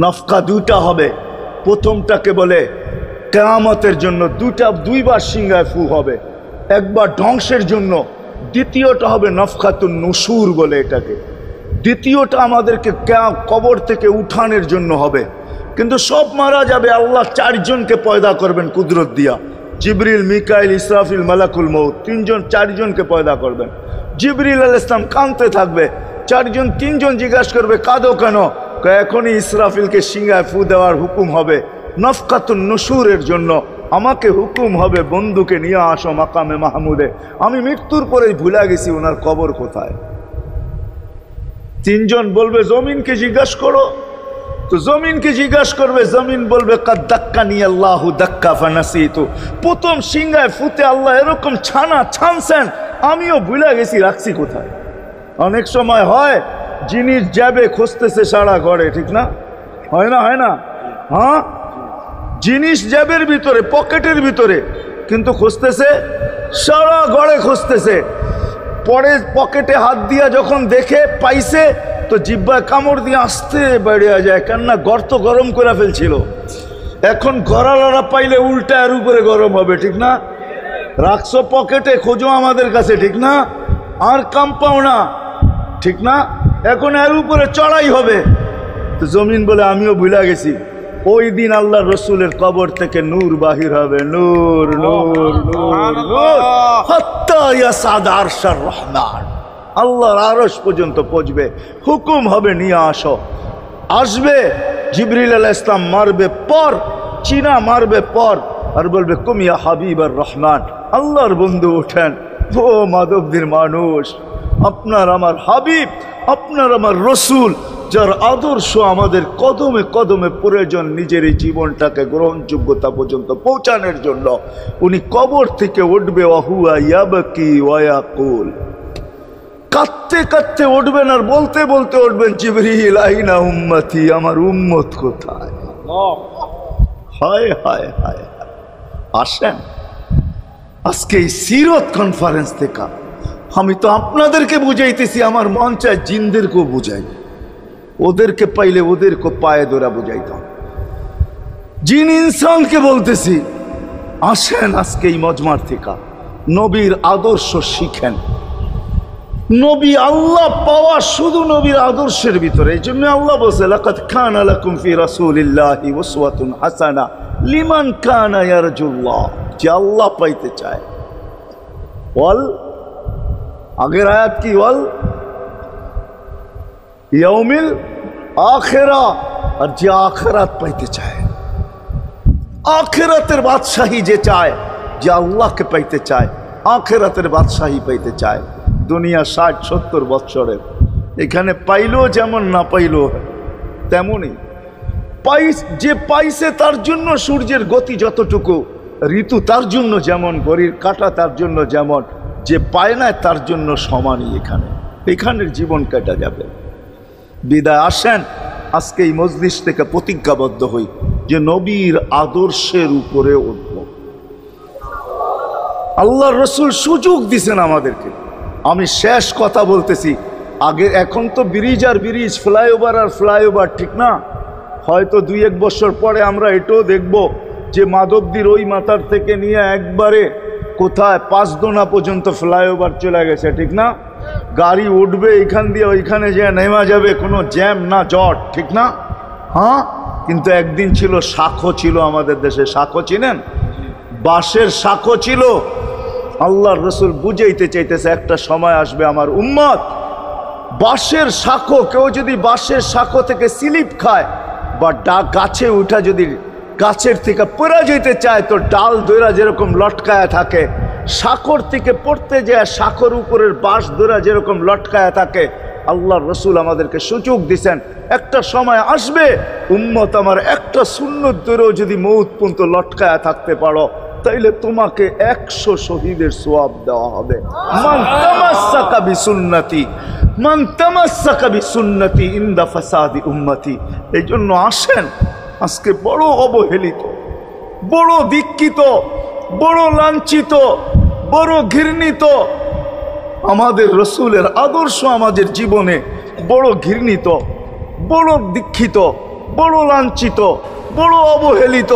নফকা দুইটা হবে। প্রথমটাকে বলে কিয়ামতের জন্য, দুইবার সিংহায় ফু হবে, একবার ধ্বংসের জন্য, দ্বিতীয়টা হবে নফকাতুন নুশুর বলে এটাকে। দ্বিতীয়টা আমাদেরকে কবর থেকে উঠানোর জন্য হবে। কিন্তু সব মারা যাবে, আল্লাহ চারজনকে পয়দা করবেন কুদরত দিয়া। জিবরিল, মিকাইল, ইসরাফিল, মালাকুল মউত, চারজনকে পয়দা করবেন। জিবরিল আলাইহিস সালাম কাঁদতে থাকবে, তিনজন জিজ্ঞাসা করবে কাঁদো কেন? এখনই ইসরাফিলকে সিংহায় ফু দেওয়ার হুকুম হবে নফকাতুন নুশুরের জন্য। আমাকে হুকুম হবে বন্ধুকে নিয়ে আসো মাকামে মাহমুদে। আমি মৃত্যুর পরে ভুলে গেছি ওনার কবর কোথায়। তিনজন বলবে জমিনকে জিজ্ঞাসা করো, তো জমিনকে জিজ্ঞাসা করবে, জমিন বলবে কাদ দাক্কানি আল্লাহু দাক্কা ফানাসিতু। প্রথম সিংহায় ফুতে আল্লাহ এরকম ছানছেন, আমিও ভুলে গেছি রাখছি কোথায়। অনেক সময় হয় জিনিস যাবে খুঁজতেছে সারা ঘরে, ঠিক না? হয় না? হয় না? হ্যাঁ, জিনিস জ্যাবের ভিতরে, পকেটের ভিতরে, কিন্তু খুঁজতেছে সারা ঘরে খুঁজতেছে। পরে পকেটে হাত দিয়া যখন দেখে পাইছে, তো জিহ্বায় কামড় দিয়ে আসতে বেরিয়ে যায়, কেননা গর্ত গরম করে ফেলছিল। এখন গড়ালড়া পাইলে উল্টা এর উপরে গরম হবে, ঠিক না? রাখছো পকেটে, খোঁজো আমাদের কাছে, ঠিক না? আর কাম পাও না, ঠিক না? এখন এর উপরে চড়াই হবে। তো জমিন বলে আমিও ভুলে গেছি। ওই দিন আল্লাহ রসুলের কবর থেকে নূর বাহির হবে, নূর নূর নূর নূর, হাত্তা ইয়াসাদ আরশার রহমান, আল্লাহর আরশ পর্যন্ত পৌঁছবে। হুকুম হবে নিয়ে আসো। আসবে জিবরিল আলাইহিস সালাম, মারবে পর, চিনা মারবে পর, আর বলবে কুম ইয়া হাবিবার রহমান, আল্লাহর বন্ধু ওঠেন। ও মাধবদীর মানুষ, আপনার আমার হাবিব, আপনার আমার রসুল, যার আদর্শ আমাদের কদমে কদমে প্রয়োজন নিজের এই জীবনটাকে গ্রহণযোগ্যতা পর্যন্ত পৌঁছানোর জন্য, উনি কবর থেকে উঠবে। ওয়াহুয়া ইয়াবকি ওয়া ইয়াকুল, কাঁদতে কাঁদতে উঠবেন আর বলতে বলতে উঠবেন, জিবরিল আইনা উম্মতি, আমার উম্মত কোথায়? হায় হায় হায়। আসেন আজকে এই সিরত কনফারেন্স থেকে আমি তো আপনাদেরকে বুঝাইতেছি, আমার মন চায় জিনদেরকেও বুঝাই, ওদেরকে পাইলে ওদেরকে পায়ে ধরা বুঝাইতাম। জিন ইনসানকে বলতেছি, আসেন আজকে এই মজমার থেকে নবীর আদর্শ শিখেন। নবী আল্লাহ পাওয়া শুধু নবীর আদর্শের ভিতরে। এই জন্য আল্লাহ বলছে লাকাদ কানা লাকুম ফি রাসূলিল্লাহি উসওয়াতুন হাসানা লিমান কানা ইয়ারজুল্লাহ, যে আল্লাহ পাইতে চায়। বল আগের আয়াত কি? বল ইয়াউমিল আখিরা, আর যে আখিরাত পাইতে চায়, আখিরাতের বাদশাহী যে চায়, যে আল্লাহকে পাইতে চায়, আখিরাতের বাদশাহী পাইতে চায়। দুনিয়া 60-70 বৎসরের, এখানে পাইলো যেমন, না পাইলো তেমনই। যে পাইছে তার জন্য সূর্যের গতি যতটুকু, ঋতু তার জন্য যেমন, ঘড়ির কাঁটা তার জন্য যেমন, যে পায় না তার জন্য সমানই। এখানের জীবন কেটে যাবে। বিদায় আসেন আজকে এই মজলিস থেকে প্রতিজ্ঞাবদ্ধ হই যে নবীর আদর্শের উপরে উঠব। আল্লাহর রসুল সুযোগ দিছেন আমাদেরকে। আমি শেষ কথা বলতেছি, আগে এখন তো ব্রিজ আর ব্রিজ, ফ্লাইওভার আর ফ্লাইওভার, ঠিক না? হয়তো 2-1 বছর পরে আমরা এটাও দেখব যে মাধবদীর ওই মাথার থেকে নিয়ে একবারে কোথায় পাঁচদোনা পর্যন্ত ফ্লাইওভার চলে গেছে, ঠিক না? গাড়ি উঠবে এখান দিয়ে ওইখানে যে নেমা যাবে, কোনো জ্যাম না জট, ঠিক না? হ্যাঁ, কিন্তু একদিন ছিল শাখো, ছিল আমাদের দেশে শাখো, চিনেন? বাঁশের শাখো ছিল। আল্লাহর রসুল বুঝাইতে চাইতেছে একটা সময় আসবে আমার উম্মত বাঁশের শাখো, কেউ যদি বাঁশের শাখো থেকে স্লিপ খায় বা গাছে উঠা যদি গাছের থেকে পড়ে যেতে চায়, তো ডাল দইরা যেরকম লটকায়া থাকে, শাখর থেকে পড়তে যায় শাখর উপরের বাঁশ দইরা যেরকম লটকায়া থাকে। আল্লাহর রসুল আমাদেরকে সুযোগ দিছেন, একটা সময় আসবে উম্মত আমার একটা সুন্নত দইরাও যদি মউত পর্যন্ত লটকায়া থাকতে পারো, তাইলে তোমাকে 100 শহীদের সওয়াব দেওয়া হবে। মান তামাসসাকা বিসুন্নতি, মান তামাসসাকা বিসুন্নতি ইনদা ফাসাদি উম্মতি। এই জন্য আসেন, আজকে বড় অবহেলিত, বড় দীক্ষিত, বড় লাঞ্ছিত, বড় ঘৃণিত আমাদের রসুলের আদর্শ আমাদের জীবনে, বড় ঘৃণিত, বড় দীক্ষিত, বড় লাঞ্ছিত, বড় অবহেলিত।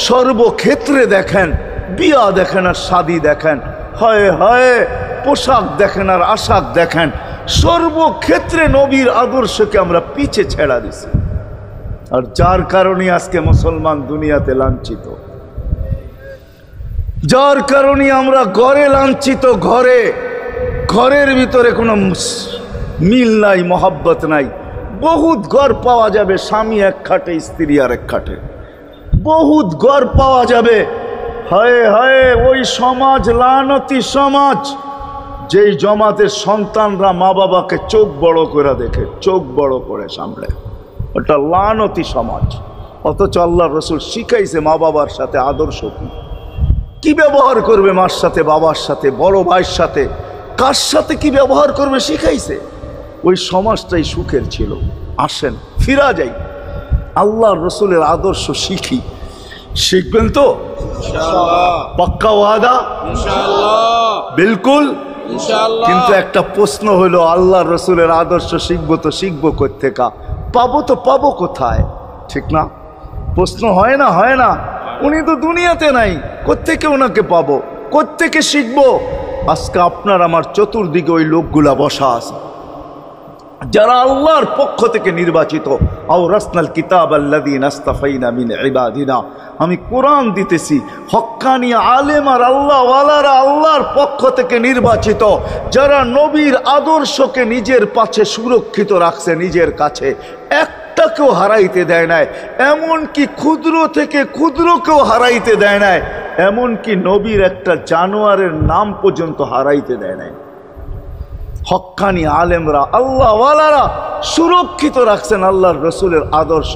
সর্বক্ষেত্রে দেখেন, বিয়া দেখেন আর শাদি দেখেন, হায় হায়, পোশাক দেখেন আর আশাক দেখেন, সর্বক্ষেত্রে নবীর আদর্শকে আমরা পিছে ছেড়া দিছি। আর যার কারণে আজকে মুসলমান দুনিয়াতে লাঞ্ছিত, যার কারণে আমরা ঘরে লাঞ্ছিত, ঘরের ভিতরে কোনো মিল নাই, মহব্বত নাই। বহুত ঘর পাওয়া যাবে স্বামী এক খাটে, স্ত্রী আর এক খাটে, বহুত ঘর পাওয়া যাবে। হায় হায়, ওই সমাজ লানতি সমাজ, যেই জমাতের সন্তানরা মা বাবাকে চোখ বড় করে দেখে, চোখ বড় করে সামলে, ওটা লানতি সমাজ। অথচ আল্লাহর রাসূল শিখাইছে মা বাবার সাথে আদর্শ কি ব্যবহার করবে, মার সাথে, বাবার সাথে, বড় ভাইয়ের সাথে, কার সাথে কি ব্যবহার করবে শিখাইছে। ওই সমাজটাই সুখের ছিল। আসেন ফিরা যাই, আল্লাহর রাসূলের আদর্শ শিখি। শিখবেন তো পাক্কা ওয়াদা? বিলকুল। কিন্তু একটা প্রশ্ন হলো, আল্লাহর রাসূলের আদর্শ শিখবো তো শিখবো কোত্থেকা, পাবো তো পাবো কোথায়? ঠিক না? প্রশ্ন হয় না? হয় না? উনি তো দুনিয়াতে নাই, কোত্থেকে ওনাকে পাবো, কোত্থেকে শিখবো? আজকে আপনার আমার চতুর্দিকে ওই লোকগুলা বসা আছে যারা আল্লাহর পক্ষ থেকে নির্বাচিত। আওরাসনাল কিতাব আল্লাযীনা ইসতাফাইনা মিন ইবাদিনা। আমি কোরআন দিতেছি, হক্কানি আলেম আর আল্লাহওয়ালারা আল্লাহর পক্ষ থেকে নির্বাচিত, যারা নবীর আদর্শকে নিজের পাশে সুরক্ষিত রাখছে, নিজের কাছে একটাকেও হারাইতে দেয় নাই। এমনকি ক্ষুদ্র থেকে ক্ষুদ্রকেও হারাইতে দেয় নাই, এমনকি নবীর একটা জানোয়ারের নাম পর্যন্ত হারাইতে দেয় নাই। হক্কানি আলেমরা আল্লাহওয়ালারা সুরক্ষিত রাখছেন আল্লাহর রাসূলের আদর্শ।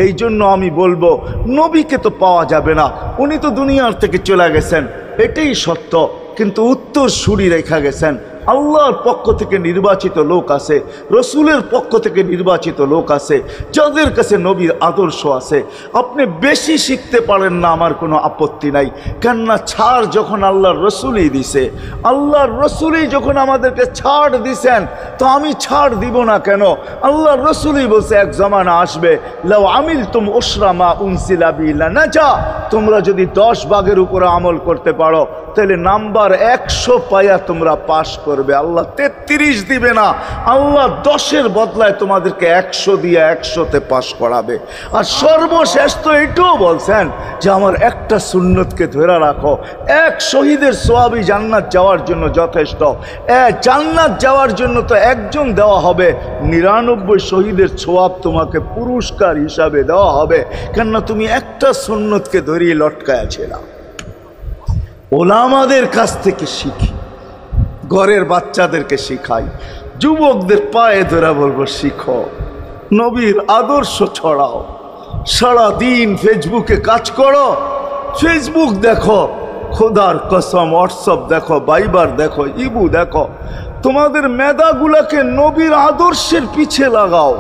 এই জন্য আমি বলবো, নবীকে তো পাওয়া যাবে না, উনি তো দুনিয়ার থেকে চলে গেছেন, এটাই সত্য। কিন্তু উত্তর সুরি রেখা গেছেন। আল্লাহর পক্ষ থেকে নির্বাচিত লোক আছে, রসুলের পক্ষ থেকে নির্বাচিত লোক আছে, যাদের কাছে নবীর আদর্শ আছে। আপনি বেশি শিখতে পারেন না, আমার কোনো আপত্তি নাই। কেননা ছাড় যখন আল্লাহর রসুলই দিছে, আল্লাহর রসুলই যখন আমাদেরকে ছাড় দিছেন, তো আমি ছাড় দিব না কেন? আল্লাহর রসুলই বলছে, এক জমানা আসবে, লাউ আমিলতুম উশরা মা উনজিলা বি লানাজা, তোমরা যদি 10 ভাগের উপরে আমল করতে পারো, তাহলে নাম্বার 100 পাইয়া তোমরা পাশ করবে। আল্লাহ 33 দিবে না, আল্লাহ 10-এর বদলায় তোমাদেরকে 100 দিয়ে 100-তে পাশ করাবে। আর সর্বশেষ তো এটাও বলছেন যে আমার একটা সুন্নতকে ধরে রাখো, এক শহীদের সওয়াবই জান্নাত যাওয়ার জন্য যথেষ্ট। জান্নাত যাওয়ার জন্য তো একজন দেওয়া হবে, 99 শহীদের সওয়াব তোমাকে পুরস্কার হিসাবে দেওয়া হবে, কেননা তুমি একটা সুন্নতকে ধরিয়ে লটকায়া ছিলা। ওলামাদের কাছ থেকে শিখি, ঘরের বাচ্চাদেরকে শিখাই, যুবকদের পায়ে ধরে বলবো, শিখো, নবীর আদর্শ ছড়াও। সারাদিন ফেসবুকে কাজ করো, ফেসবুক দেখো, খোদার কসম হোয়াটসঅ্যাপ দেখো, ভাইবার দেখো, ইবু দেখো, তোমাদের মেধাগুলাকে নবীর আদর্শের পিছে লাগাও।